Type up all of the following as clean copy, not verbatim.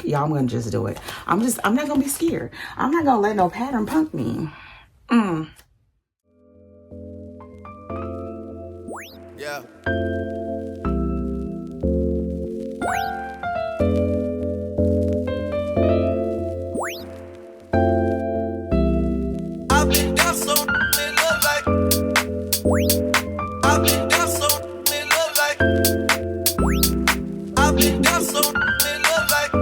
Y'all, I'm gonna just do it. I'm not gonna be scared. I'm not gonna let no pattern punk me. Yeah. I've been down so it look like. I've been down so it look like. I've been down so it look like.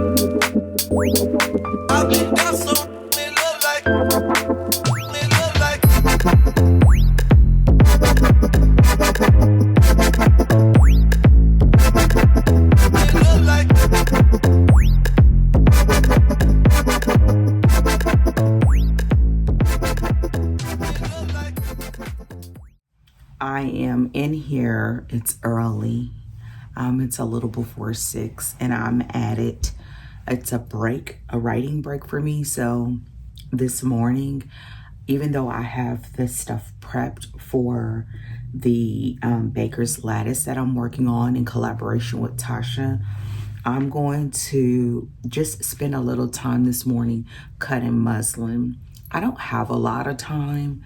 I've been down so it look like. It look like. It look like. I am in here. It's early. It's a little before 6 and I'm at it. It's a writing break for me. So this morning, even though I have this stuff prepped for the Baker's Lattice that I'm working on in collaboration with Tasha, I'm going to just spend a little time this morning cutting muslin. I don't have a lot of time.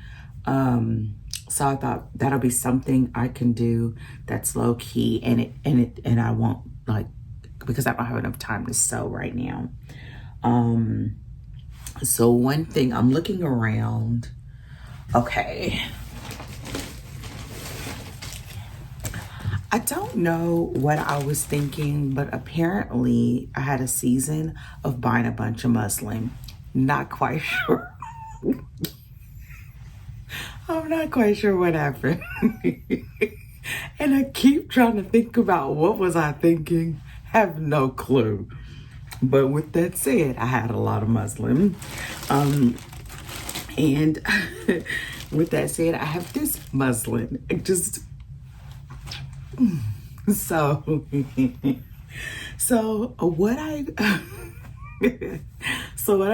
So I thought that'll be something I can do that's low key and I won't because I don't have enough time to sew right now. So one thing, I'm looking around. Okay. I don't know what I was thinking, but apparently I had a season of buying a bunch of muslin. Not quite sure. I'm not quite sure what happened. And I keep trying to think about what was I thinking. Have no clue. But with that said, I had a lot of muslin. And with that said, I have this muslin. So what I've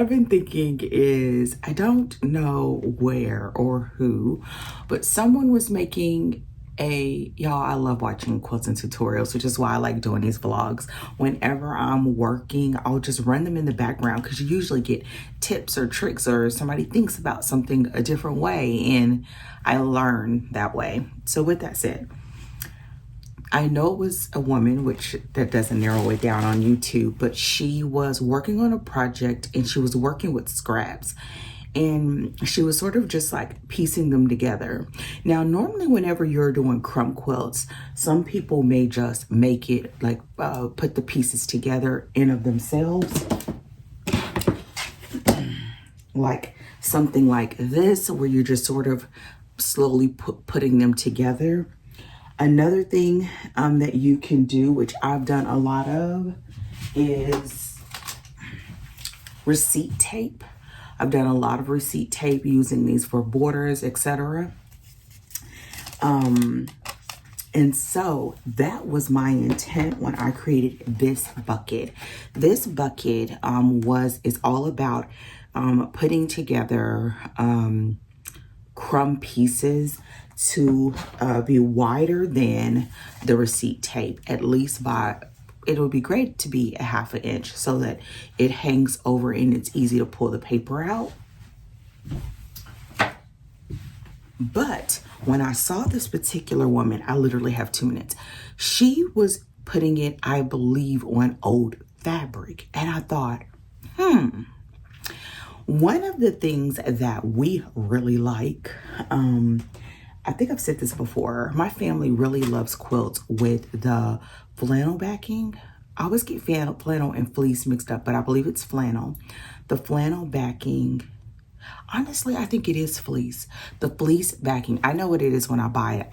been thinking is, I don't know where or who, but someone was making y'all, I love watching quilting tutorials, which is why I like doing these vlogs. Whenever I'm working, I'll just run them in the background because you usually get tips or tricks or somebody thinks about something a different way and I learn that way. So with that said, I know it was a woman, which that doesn't narrow it down on YouTube, but she was working on a project and she was working with scraps and she was sort of just like piecing them together. Now, normally whenever you're doing crumb quilts, some people may just make it like put the pieces together in of themselves. Like something like this, where you're just sort of slowly putting them together. Another thing that you can do, which I've done a lot of, is receipt tape. I've done a lot of receipt tape using these for borders, etc. And so that was my intent when I created this bucket. This bucket is all about putting together crumb pieces to be wider than the receipt tape, at least by, it would be great to be a ½ inch so that it hangs over and it's easy to pull the paper out. But when I saw this particular woman, I literally have 2 minutes. She was putting it, I believe, on old fabric. And I thought, one of the things that we really like, I think I've said this before, my family really loves quilts with the flannel backing. I always get flannel and fleece mixed up, but I believe it's flannel. The flannel backing, honestly, I think it is fleece. The fleece backing, I know what it is when I buy it.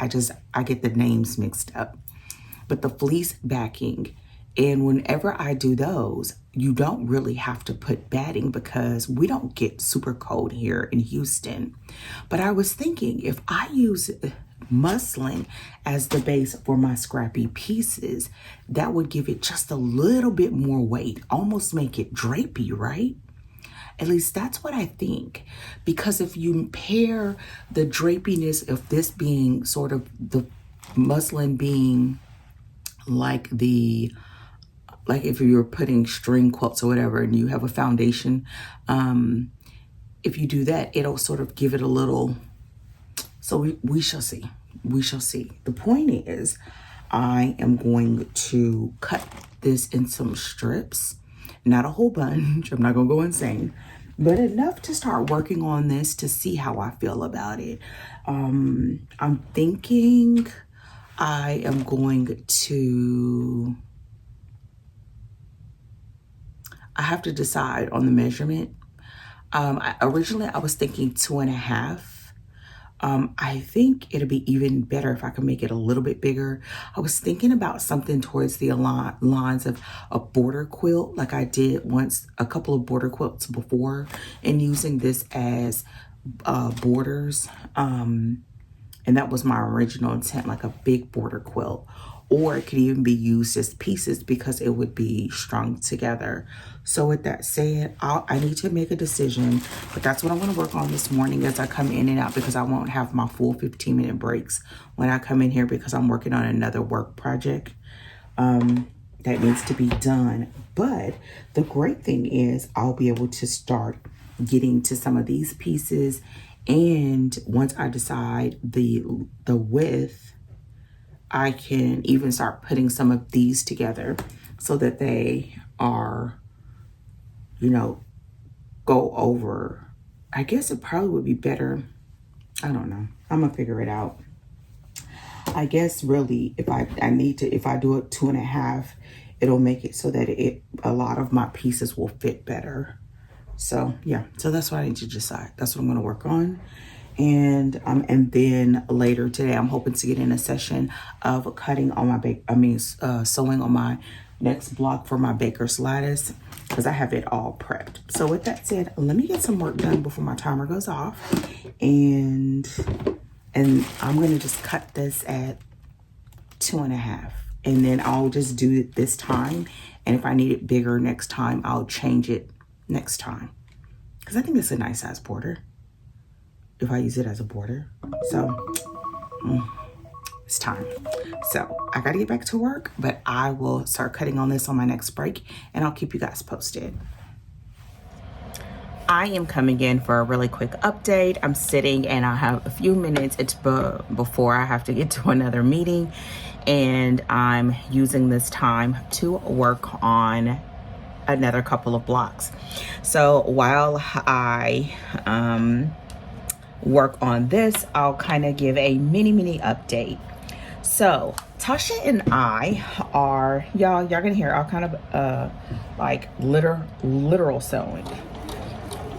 I get the names mixed up. But the fleece backing, and whenever I do those, you don't really have to put batting because we don't get super cold here in Houston. But I was thinking, if I use muslin as the base for my scrappy pieces, that would give it just a little bit more weight, almost make it drapey, right? At least that's what I think. Because if you pair the drapiness of this being sort of the muslin being like the like if you're putting string quilts or whatever and you have a foundation, if you do that, it'll sort of give it a little, so we shall see. We shall see. The point is, I am going to cut this in some strips, not a whole bunch. I'm not gonna go insane, but enough to start working on this to see how I feel about it. I'm thinking I am going to, I have to decide on the measurement. Originally I was thinking 2.5. I think it'll be even better if I can make it a little bit bigger. I was thinking about something towards the lines of a border quilt, like I did once, a couple of border quilts before, and using this as borders. And that was my original intent, like a big border quilt. Or it could even be used as pieces because it would be strung together. So with that said, I need to make a decision, but that's what I'm gonna work on this morning as I come in and out, because I won't have my full 15-minute breaks when I come in here because I'm working on another work project that needs to be done. But the great thing is I'll be able to start getting to some of these pieces. And once I decide the width, I can even start putting some of these together so that they are, you know, go over. I guess it probably would be better. I don't know. I'm gonna figure it out. I guess really if I do it 2.5, it'll make it so that a lot of my pieces will fit better. So yeah, so that's what I need to decide. That's what I'm gonna work on. And then later today, I'm hoping to get in a session of cutting on my sewing on my next block for my baker's lattice, because I have it all prepped. So with that said, let me get some work done before my timer goes off, and I'm gonna just cut this at 2.5, and then I'll just do it this time. And if I need it bigger next time, I'll change it next time, because I think it's a nice size border if I use it as a border. So it's time. So I gotta get back to work, but I will start cutting on this on my next break, and I'll keep you guys posted. I am coming in for a really quick update. I'm sitting and I have a few minutes before I have to get to another meeting, and I'm using this time to work on another couple of blocks. So while I work on this, I'll kind of give a mini update. So Tasha and I are, y'all gonna hear all kind of like literal sewing.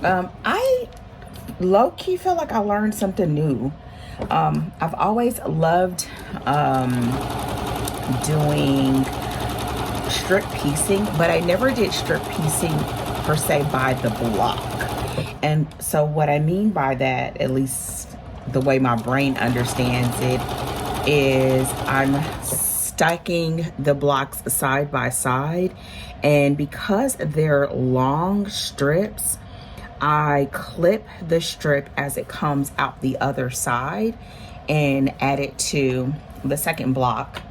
I low-key feel like I learned something new. I've always loved doing strip piecing, but I never did strip piecing per se by the block. And so what I mean by that, at least the way my brain understands it, is I'm stacking the blocks side by side, and because they're long strips, I clip the strip as it comes out the other side and add it to the second block.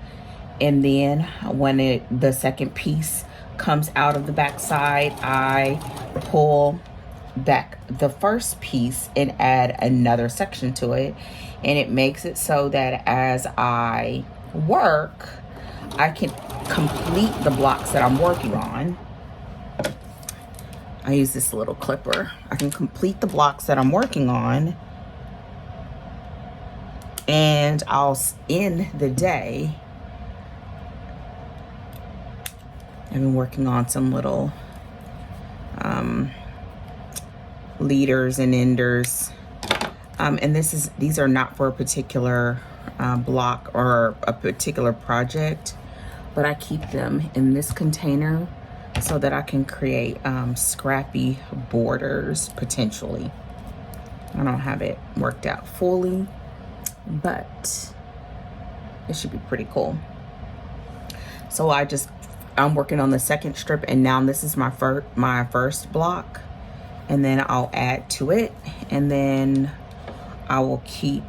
And then when the second piece comes out of the back side, I pull back the first piece and add another section to it, and it makes it so that as I work, I can complete the blocks that I'm working on. I use this little clipper. I can complete the blocks that I'm working on, and I'll end the day. I've been working on some little leaders and enders, and these are not for a particular block or a particular project, but I keep them in this container so that I can create scrappy borders potentially. I don't have it worked out fully, but it should be pretty cool. So I'm working on the second strip, and now this is my first block, and then I'll add to it, and then I will keep,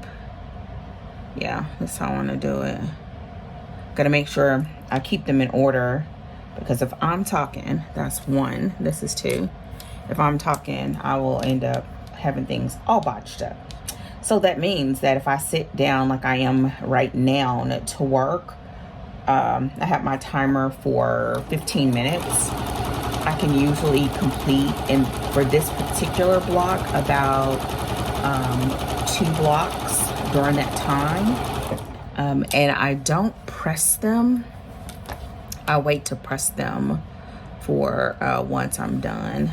yeah, that's how I want to do it. Gotta make sure I keep them in order because if I'm talking, that's 1, this is 2. If I'm talking, I will end up having things all botched up. So that means that if I sit down like I am right now to work, I have my timer for 15 minutes. I can usually complete, and for this particular block, about 2 blocks during that time. And I don't press them. I wait to press them for once I'm done.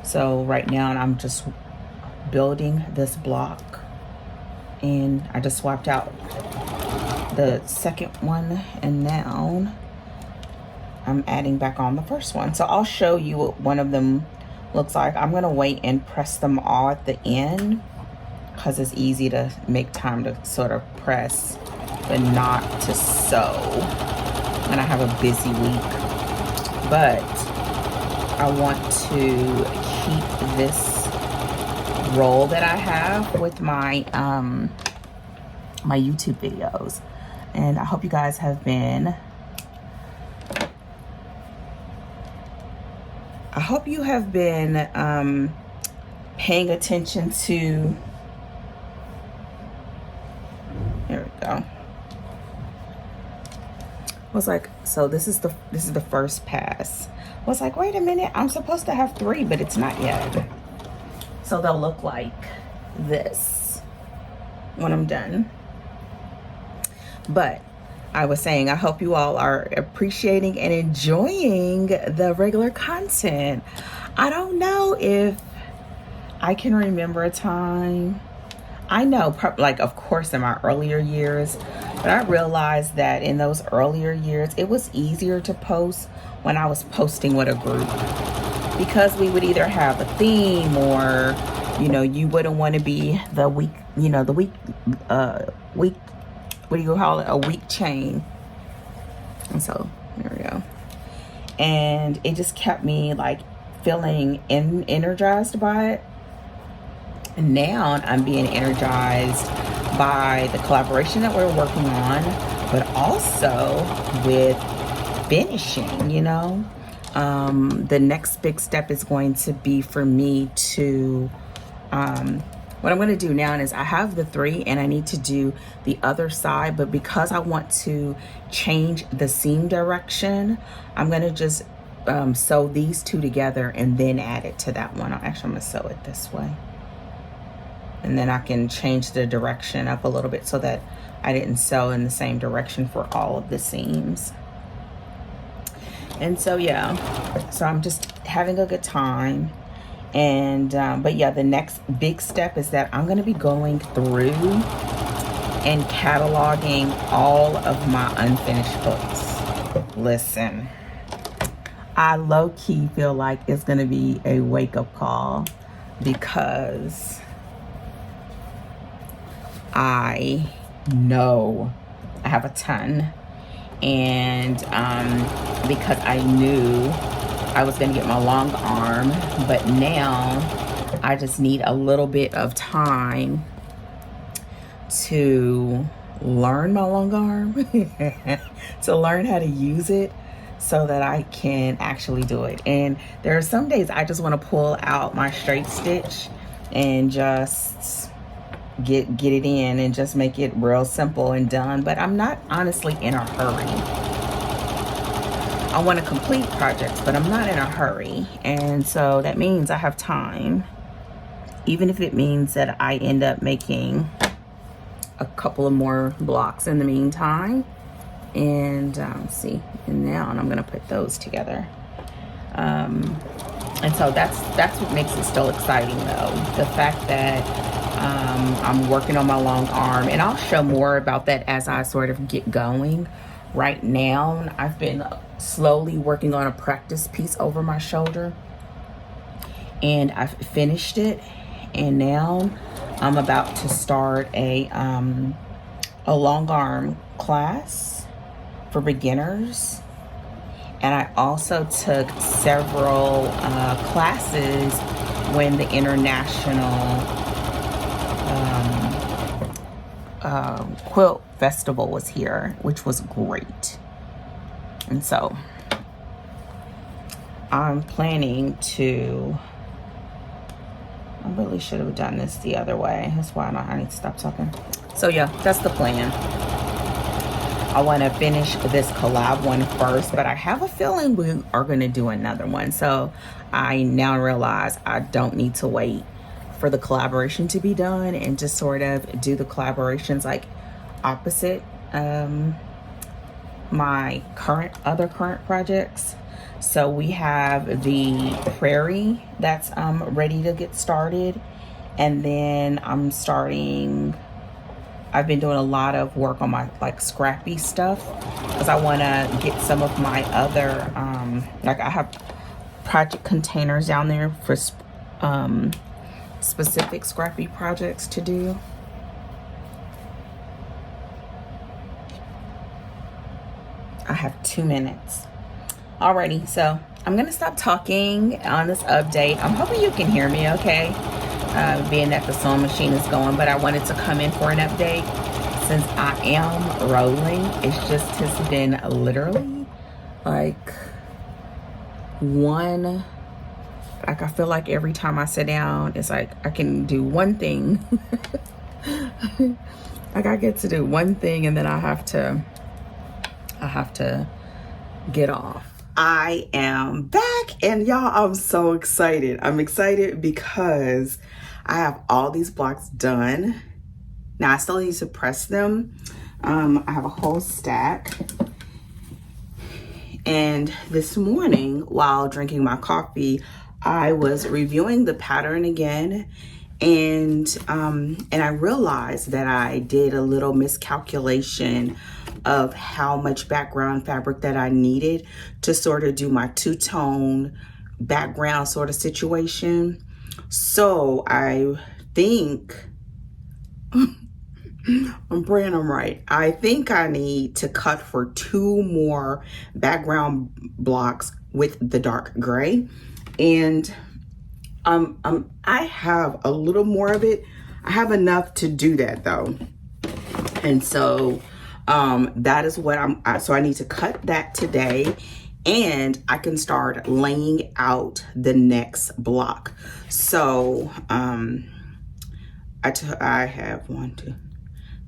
So right now I'm just building this block, and I just swapped out the second one, and now I'm adding back on the first one. So I'll show you what one of them looks like. I'm gonna wait and press them all at the end because it's easy to make time to sort of press but not to sew. And I have a busy week, but I want to keep this roll that I have with my my YouTube videos. And I hope you guys have been paying attention to, here we go. I was like, so this is the first pass. I was like, wait a minute, I'm supposed to have 3, but it's not yet. So they'll look like this when I'm done. But I was saying, I hope you all are appreciating and enjoying the regular content. I don't know if I can remember a time. I know, like, of course, in my earlier years, but I realized that in those earlier years, it was easier to post when I was posting with a group, because we would either have a theme, or, you know, you wouldn't want to be the week, you know, the week, what do you call it? A week chain. And so there we go. And it just kept me like feeling energized by it. And now I'm being energized by the collaboration that we're working on, but also with finishing, you know. The next big step is going to be for me to, what I'm going to do now is I have the 3 and I need to do the other side, but because I want to change the seam direction, I'm going to just sew these 2 together and then add it to that one. Actually, I'm going to sew it this way. And then I can change the direction up a little bit so that I didn't sew in the same direction for all of the seams. And so, yeah, so I'm just having a good time. And but yeah, the next big step is that I'm going to be going through and cataloging all of my unfinished books. Listen, I low-key feel like it's going to be a wake-up call, because I know I have a ton, and because I knew I was going to get my long arm, but now I just need a little bit of time to learn my long arm, to learn how to use it so that I can actually do it. And there are some days I just want to pull out my straight stitch and just get it in and just make it real simple and done. But I'm not honestly in a hurry. I want to complete projects, but I'm not in a hurry. And so that means I have time, even if it means that I end up making a couple of more blocks in the meantime. And see, and now I'm going to put those together. And so that's what makes it still exciting, though. The fact that I'm working on my long arm, and I'll show more about that as I sort of get going. Right now, I've been slowly working on a practice piece over my shoulder, and I've finished it. And now I'm about to start a long arm class for beginners. And I also took several classes when the International Quilt Festival was here, which was great. And so I'm planning to, I really should have done this the other way. That's why I need to stop talking. So yeah, that's the plan. I want to finish this collab one first, but I have a feeling we are going to do another one. So I now realize I don't need to wait for the collaboration to be done and just sort of do the collaborations like opposite my other current projects. So we have the prairie that's ready to get started, and then I've been doing a lot of work on my like Scrappy stuff because I want to get some of my other like I have project containers down there for specific Scrappy projects to do. I have 2 minutes. Alrighty, so I'm gonna stop talking on this update. I'm hoping you can hear me okay, being that the sewing machine is going, but I wanted to come in for an update since I am rolling. It's just has been literally like I feel like every time I sit down, it's like I can do one thing. Like I get to do one thing and then I have to get off. I am back, and y'all, I'm so excited. I'm excited because I have all these blocks done. Now I still need to press them. I have a whole stack. And this morning, while drinking my coffee, I was reviewing the pattern again, and I realized that I did a little miscalculation of how much background fabric that I needed to sort of do my two-tone background sort of situation. So I think, I'm praying I'm right. I think I need to cut for 2 more background blocks with the dark gray. And I have a little more of it. I have enough to do that though. And so that is what so I need to cut that today, and I can start laying out the next block. So I have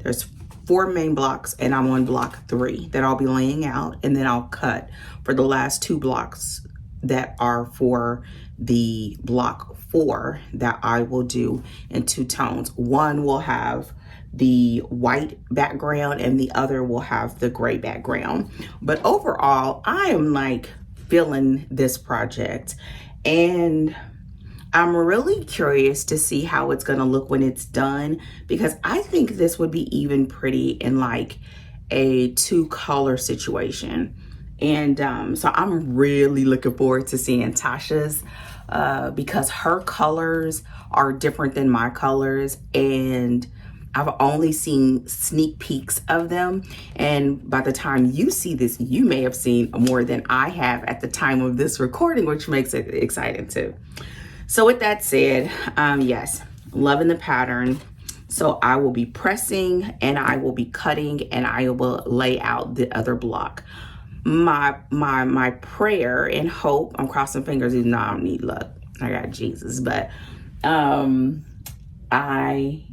there's 4 main blocks, and I'm on block 3 that I'll be laying out, and then I'll cut for the last 2 blocks that are for the block 4 that I will do in 2 tones. One will have the white background and the other will have the gray background. But overall, I am like feeling this project, and I'm really curious to see how it's gonna look when it's done, because I think this would be even pretty in like a 2-color situation. And so I'm really looking forward to seeing Tasha's because her colors are different than my colors, and I've only seen sneak peeks of them. And by the time you see this, you may have seen more than I have at the time of this recording, which makes it exciting too. So with that said, yes, loving the pattern. So I will be pressing and I will be cutting and I will lay out the other block. My prayer and hope, I'm crossing fingers, even though I don't need luck, I got Jesus, but I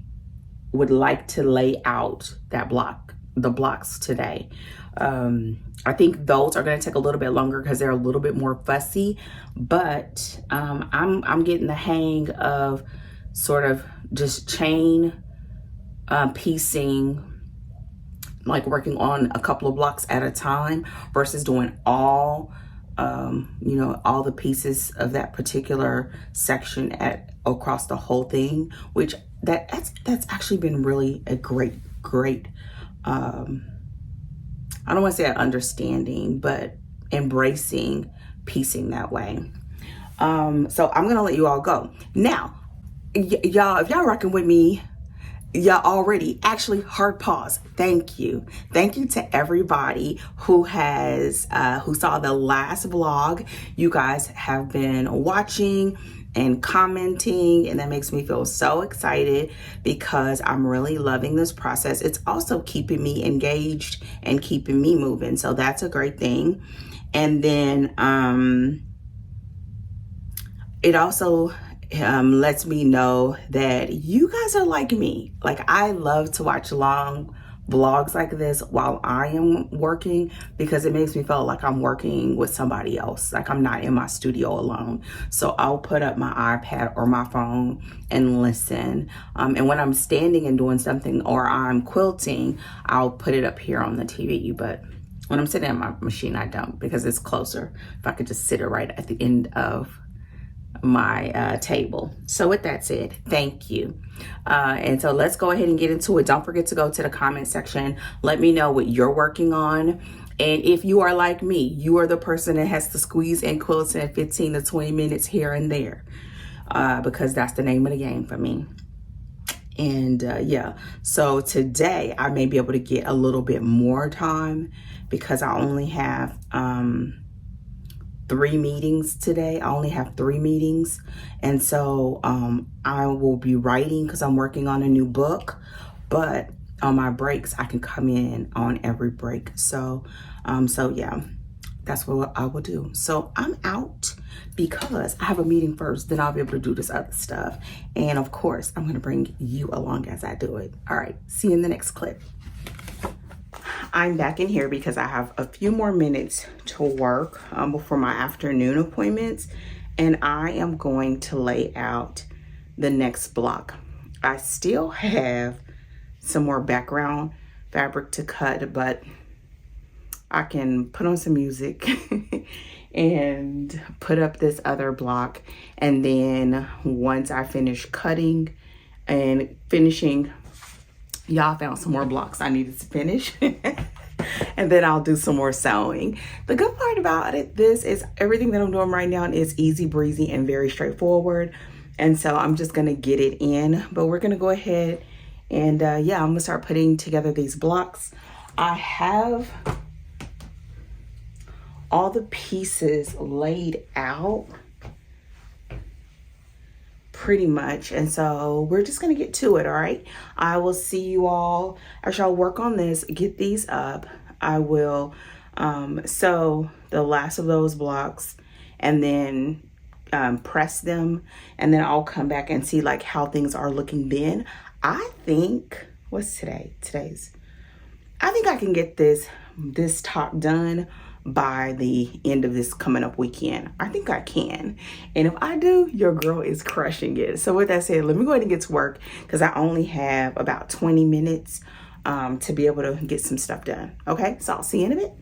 would like to lay out the blocks today. I think those are going to take a little bit longer because they're a little bit more fussy, but I'm getting the hang of sort of just chain piecing, like working on a couple of blocks at a time versus doing all all the pieces of that particular section across the whole thing, which that's actually been really a great I don't want to say an understanding, but embracing piecing that way. So I'm gonna let you all go now. Y'all, if y'all rocking with me, y'all already actually hard pause. Thank you to everybody who has who saw the last vlog. You guys have been watching and commenting, and that makes me feel so excited because I'm really loving this process. It's also keeping me engaged and keeping me moving, so that's a great thing. And then it also lets me know that you guys are like me. Like, I love to watch long vlogs like this while I am working, because it makes me feel like I'm working with somebody else, like I'm not in my studio alone. So I'll put up my iPad or my phone and listen, and when I'm standing and doing something or I'm quilting, I'll put it up here on the TV. But when I'm sitting at my machine, I don't, because it's closer. If I could just sit it right at the end of my table. So with that said, thank you. And so let's go ahead and get into it. Don't forget to go to the comment section. Let me know what you're working on. And if you are like me, you are the person that has to squeeze in quilts in 15 to 20 minutes here and there, because that's the name of the game for me. And yeah, so today I may be able to get a little bit more time, because I only have 3 meetings today. I only have 3 meetings. And so I will be writing, because I'm working on a new book, but on my breaks I can come in on every break. So yeah, that's what I will do. So I'm out, because I have a meeting first, then I'll be able to do this other stuff. And of course, I'm gonna bring you along as I do it. All right, see you in the next clip. I'm back in here because I have a few more minutes to work before my afternoon appointments, and I am going to lay out the next block. I still have some more background fabric to cut, but I can put on some music and put up this other block, and then once I finish cutting and finishing, y'all, found some more blocks I needed to finish. And then I'll do some more sewing. The good part about it, this is everything that I'm doing right now is easy breezy and very straightforward. And so I'm just gonna get it in, but we're gonna go ahead and yeah, I'm gonna start putting together these blocks. I have all the pieces laid out pretty much, and so we're just gonna get to it. All right, I will see you all as y'all work on this, get these up. I will sew the last of those blocks, and then press them, and then I'll come back and see like how things are looking then. I think, what's today? I think I can get this top done by the end of this coming up weekend. I think I can. And if I do, your girl is crushing it. So with that said, let me go ahead and get to work, because I only have about 20 minutes to be able to get some stuff done. Okay, so I'll see you in a bit.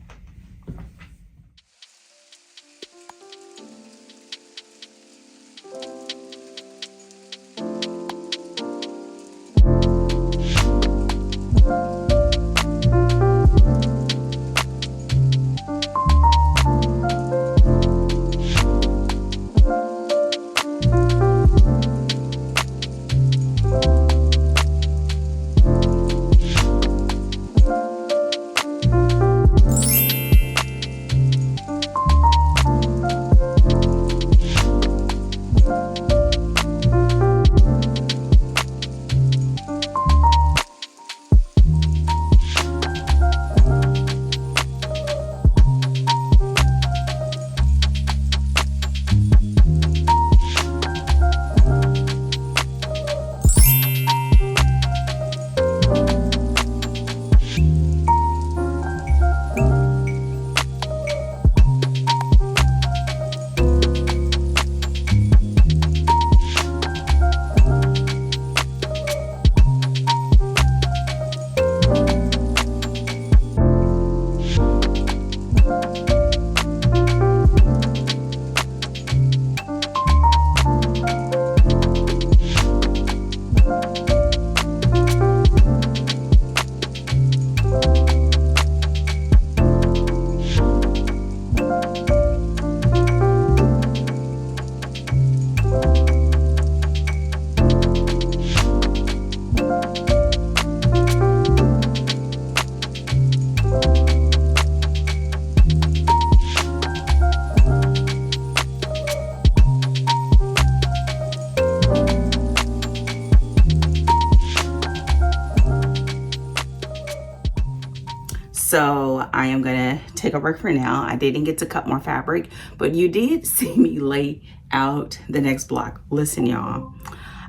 So I am gonna take a break for now. I didn't get to cut more fabric, but you did see me lay out the next block. Listen, y'all,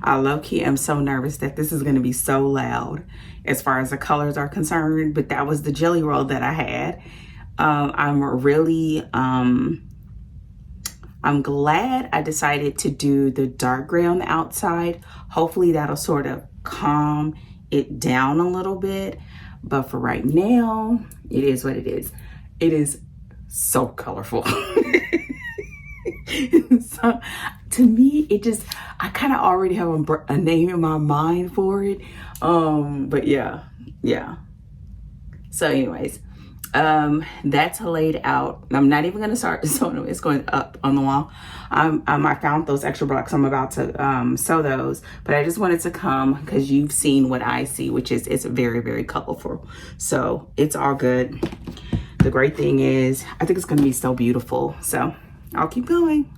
I low-key am so nervous that this is gonna be so loud as far as the colors are concerned, but that was the jelly roll that I had. I'm glad I decided to do the dark gray on the outside. Hopefully that'll sort of calm it down a little bit. But for right now, it is what it is. It is so colorful. So to me, I kind of already have a name in my mind for it. But yeah. So anyways, that's laid out. I'm not even gonna start sewing them. It's going up on the wall. I found those extra blocks. I'm about to sew those, but I just wanted to come because you've seen what I see, which is it's very, very colorful. So it's all good. The great thing is I think it's gonna be so beautiful. So I'll keep going.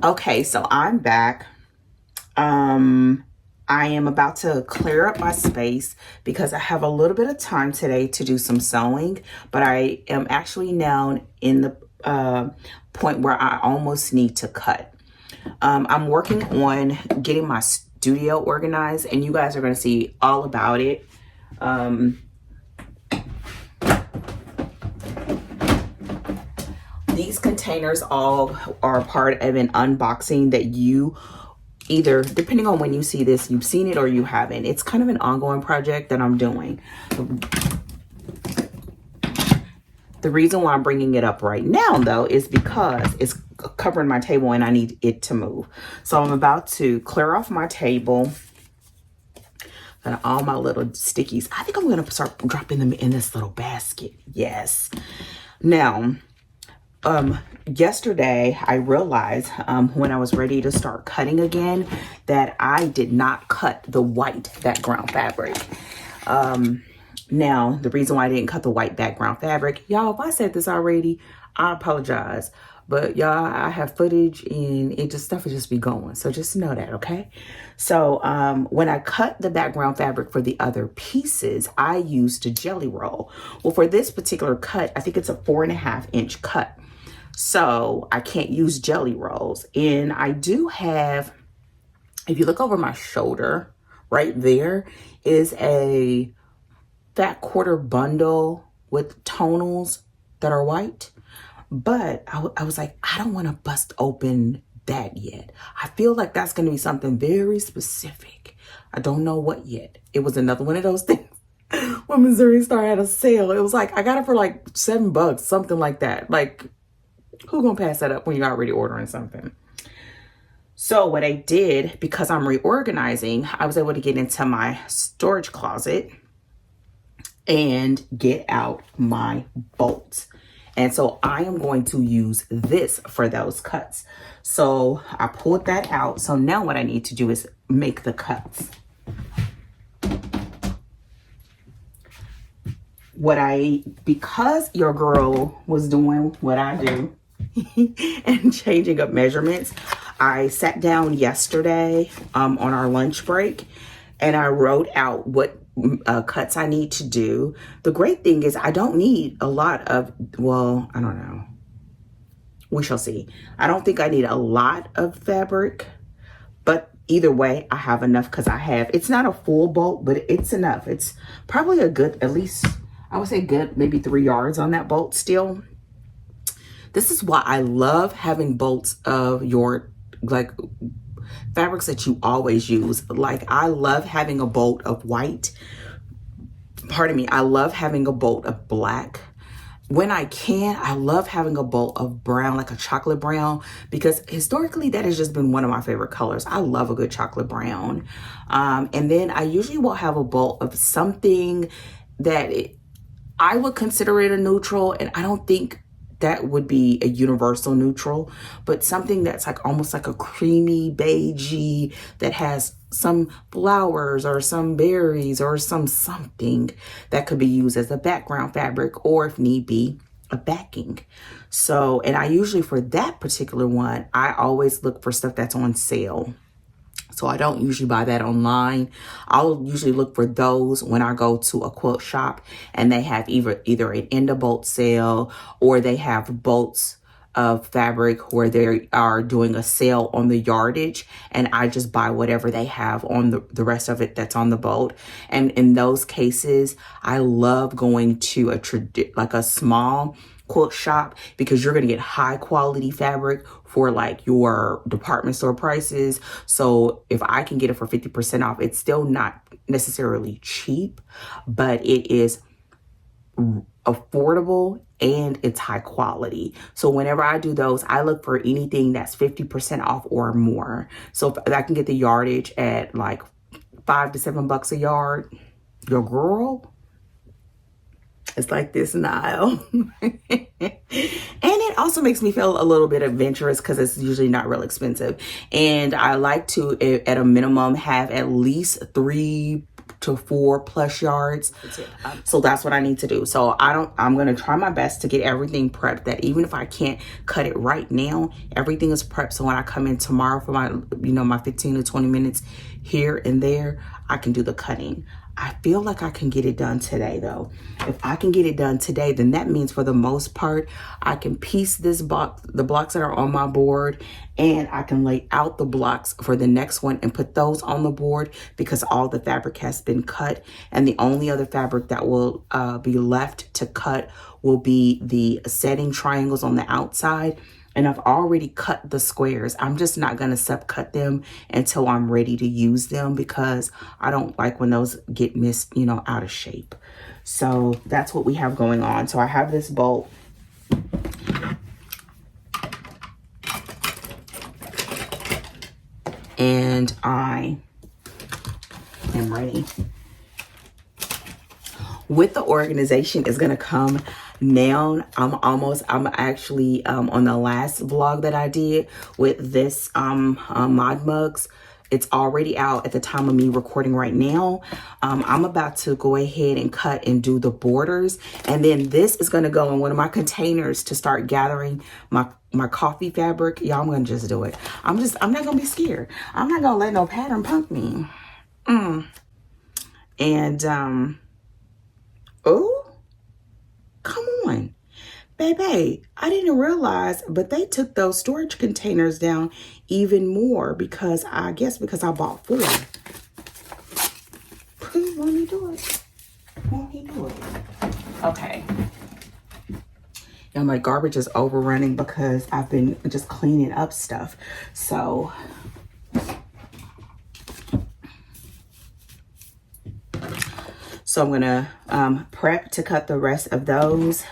Okay, so I'm back. I am about to clear up my space because I have a little bit of time today to do some sewing, but I am actually now in the point where I almost need to cut. I'm working on getting my studio organized, and you guys are going to see all about it. containers all are part of an unboxing that you either, depending on when you see this, you've seen it or you haven't. It's kind of an ongoing project that I'm doing. The reason why I'm bringing it up right now, though, is because it's covering my table and I need it to move. So I'm about to clear off my table. Got all my little stickies. I think I'm going to start dropping them in this little basket. Yes. Now, yesterday I realized when I was ready to start cutting again that I did not cut the white background fabric. Now, the reason why I didn't cut the white background fabric, y'all, if I said this already, I apologize. But y'all, I have footage and stuff will just be going. So just know that, okay? So when I cut the background fabric for the other pieces, I used a jelly roll. Well, for this particular cut, I think it's a 4.5-inch cut. So I can't use jelly rolls. And I do have, if you look over my shoulder, right there is a fat quarter bundle with tonals that are white. But I was like, I don't want to bust open that yet. I feel like that's going to be something very specific. I don't know what yet. It was another one of those things. When Missouri Star had a sale, it was like, I got it for like $7, something like that. Like, who gonna pass that up when you're already ordering something? So what I did, because I'm reorganizing, I was able to get into my storage closet and get out my bolts. And so I am going to use this for those cuts. So I pulled that out. So now what I need to do is make the cuts. Because your girl was doing what I do and changing up measurements, I sat down yesterday on our lunch break and I wrote out what cuts I need to do. The great thing is I don't need a lot of, well, I don't know. We shall see. I don't think I need a lot of fabric, but either way, I have enough because it's not a full bolt, but it's enough. It's probably a good, at least, I would say good, maybe 3 yards on that bolt still. This is why I love having bolts of your, like, fabrics that you always use. Like, I love having a bolt of white. Pardon me. I love having a bolt of black. When I can, I love having a bolt of brown, like a chocolate brown, because historically that has just been one of my favorite colors. I love a good chocolate brown. And then I usually will have a bolt of something that I would consider it a neutral, and I don't think that would be a universal neutral, but something that's like almost like a creamy beigey that has some flowers or some berries or something that could be used as a background fabric, or if need be, a backing. So, and I usually, for that particular one, I always look for stuff that's on sale. So I don't usually buy that online. I'll usually look for those when I go to a quilt shop and they have either an end of bolt sale, or they have bolts of fabric where they are doing a sale on the yardage, and I just buy whatever they have on the rest of it that's on the bolt. And in those cases, I love going to a small quilt shop, because you're going to get high quality fabric for like your department store prices. So if I can get it for 50% off, it's still not necessarily cheap, but it is affordable and it's high quality. So whenever I do those, I look for anything that's 50% off or more. So if I can get the yardage at like $5 to $7 a yard, your girl, it's like this Nile. And it also makes me feel a little bit adventurous because it's usually not real expensive. And I like to, at a minimum, have at least 3 to 4 plus yards. So that's what I need to do. So I'm going to try my best to get everything prepped, that even if I can't cut it right now, everything is prepped. So when I come in tomorrow for my 15 to 20 minutes here and there, I can do the cutting. I feel like I can get it done today though. If I can get it done today, then that means for the most part, I can piece this box, the blocks that are on my board, and I can lay out the blocks for the next one and put those on the board because all the fabric has been cut. And the only other fabric that will be left to cut will be the setting triangles on the outside. And I've already cut the squares. I'm just not going to subcut them until I'm ready to use them because I don't like when those get missed, you know, out of shape. So that's what we have going on. So I have this bolt. And I am ready. With the organization is going to come now. I'm actually on the last vlog that I did with this mod mugs. It's already out at the time of me recording right now. I'm about to go ahead and cut and do the borders, and then this is going to go in one of my containers to start gathering my coffee fabric. Y'all, I'm gonna just do it. I'm not gonna be scared. I'm not gonna let no pattern punk me. And oh, come on, baby. I didn't realize, but they took those storage containers down even more because I bought 4. Won't he do it? Won't he do it? Okay. Now my garbage is overrunning because I've been just cleaning up stuff. So I'm gonna prep to cut the rest of those.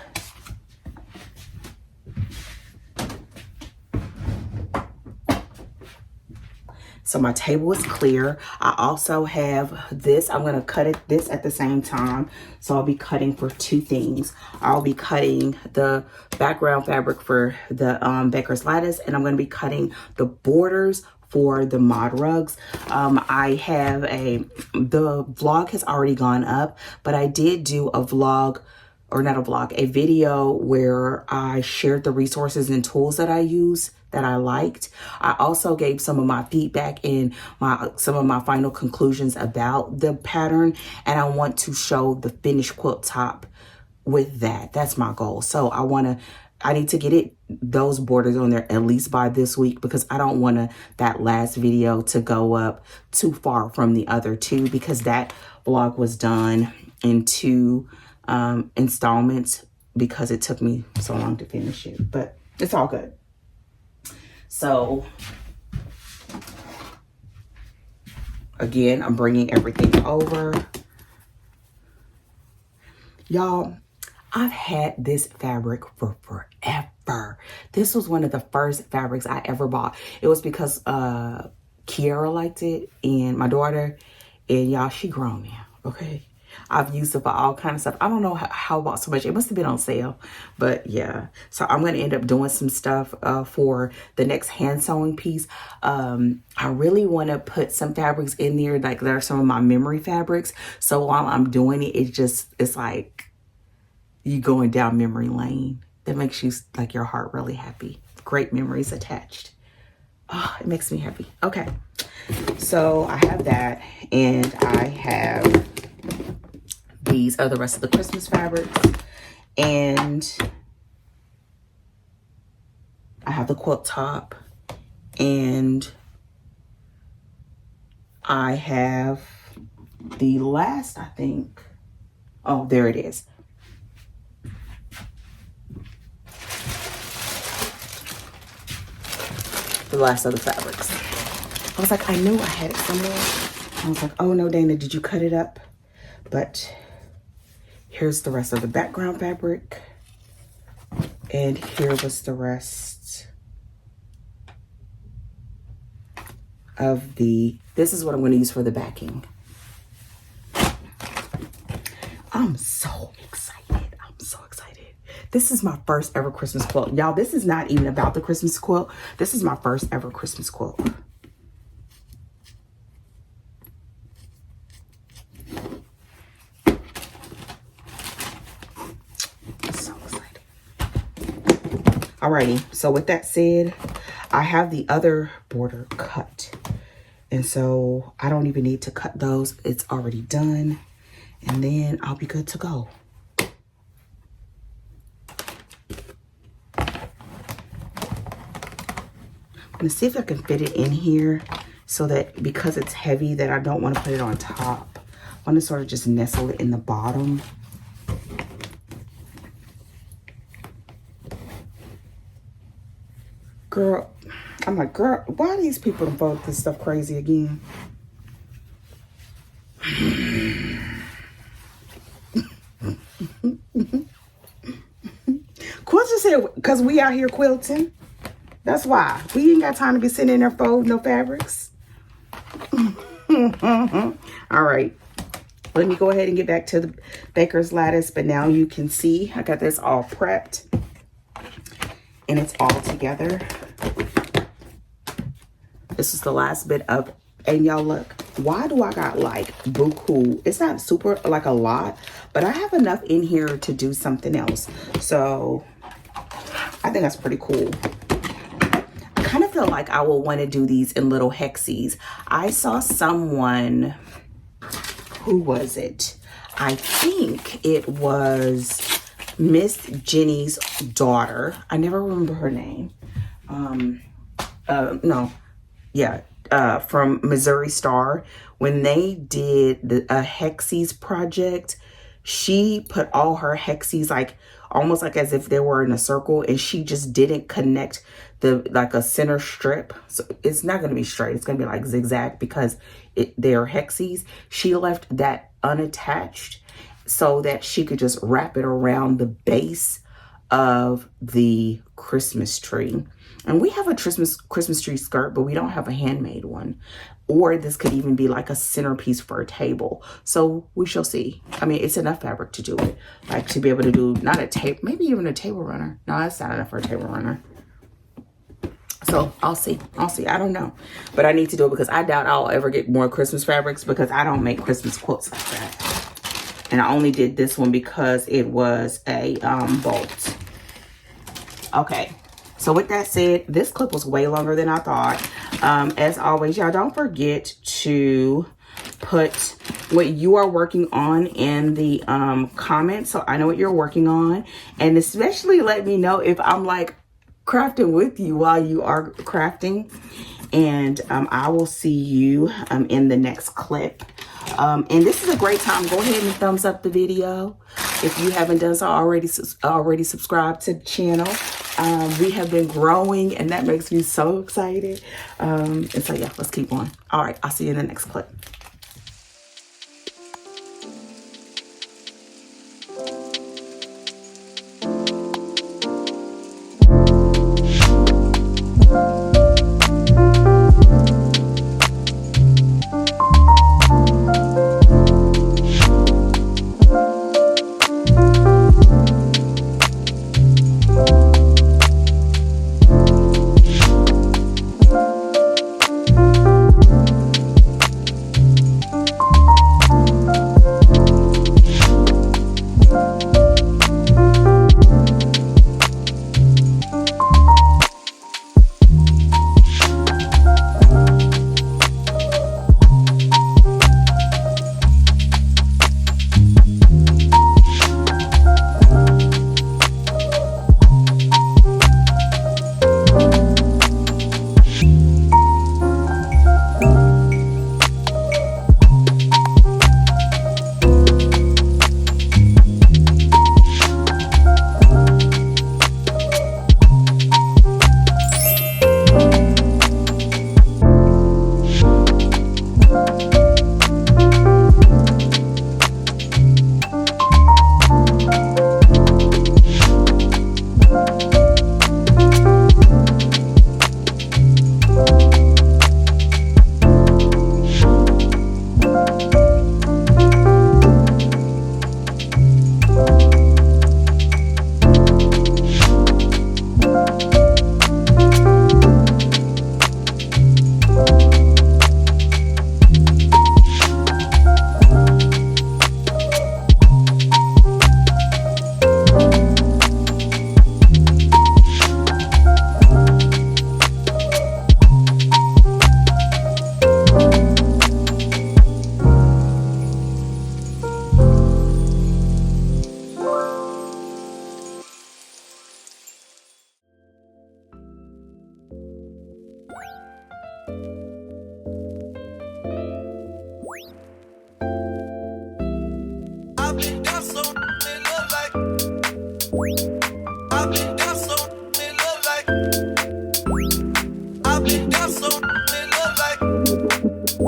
So my table is clear. I also have this. I'm going to cut this at the same time. So I'll be cutting for 2 things. I'll be cutting the background fabric for the Baker's Lattice, and I'm going to be cutting the borders for the mod rugs. The vlog has already gone up, but I did do a vlog, or not a vlog, a video where I shared the resources and tools that I use that I liked. I also gave some of my feedback and some of my final conclusions about the pattern, and I want to show the finished quilt top with that. That's my goal. So I need to get those borders on there at least by this week because I don't want that last video to go up too far from the other 2 because that vlog was done in 2 installments because it took me so long to finish it, but it's all good. So again, I'm bringing everything over. Y'all, I've had this fabric for forever. This was one of the first fabrics I ever bought. It was because Kiara liked it, and my daughter, and y'all, she grown now, okay? I've used it for all kinds of stuff. I don't know how I bought so much. It must have been on sale, but yeah. So I'm going to end up doing some stuff for the next hand sewing piece. I really want to put some fabrics in there. Like there are some of my memory fabrics. So while I'm doing it, it's like you going down memory lane. That makes you like your heart really happy. Great memories attached. Oh, it makes me happy. Okay. So I have that, and I have these are the rest of the Christmas fabrics, and I have the quilt top, and I have the last, I think, oh, there it is. The last of the fabrics. I was like, I knew I had it somewhere. I was like, oh no, Dana, did you cut it up? But here's the rest of the background fabric. And here was the rest of this is what I'm going to use for the backing. I'm so excited. I'm so excited. This is my first ever Christmas quilt. Y'all, this is not even about the Christmas quilt. This is my first ever Christmas quilt. Alrighty, so with that said, I have the other border cut. And so I don't even need to cut those. It's already done. And then I'll be good to go. I'm gonna see if I can fit it in here so that because it's heavy that I don't want to put it on top. I want to sort of just nestle it in the bottom. Girl, I'm like, girl, why are these people vote this stuff crazy again? Quilt just said, because we out here quilting. That's why. We ain't got time to be sitting in there folding no fabrics. All right. Let me go ahead and get back to the baker's lattice. But now you can see I got this all prepped. And it's all together. This is the last bit of, and y'all look, why do I got like buku? It's not super like a lot, but I have enough in here to do something else. So I think that's pretty cool. I kind of feel like I will want to do these in little hexies. I saw someone, who was it? I think it was Miss Jenny's daughter. I never remember her name. From Missouri Star. When they did the hexies project, she put all her hexies like almost like as if they were in a circle, and she just didn't connect the like a center strip. So it's not going to be straight. It's going to be like zigzag because they're hexies. She left that unattached so that she could just wrap it around the base of the Christmas tree. And we have a Christmas tree skirt, but we don't have a handmade one. Or this could even be like a centerpiece for a table. So we shall see. I mean, it's enough fabric to do it. Like to be able to do not a table, maybe even a table runner. No, that's not enough for a table runner. So I'll see. I don't know. But I need to do it because I doubt I'll ever get more Christmas fabrics because I don't make Christmas quilts like that. And I only did this one because it was a bolt. Okay. So with that said, this clip was way longer than I thought. As always, y'all don't forget to put what you are working on in the comments so I know what you're working on. And especially let me know if I'm like crafting with you while you are crafting. And I will see you in the next clip. And this is a great time. Go ahead and thumbs up the video. If you haven't done so already subscribe to the channel. We have been growing and that makes me so excited. And so yeah, let's keep going. All right, I'll see you in the next clip.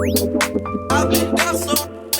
I've been down so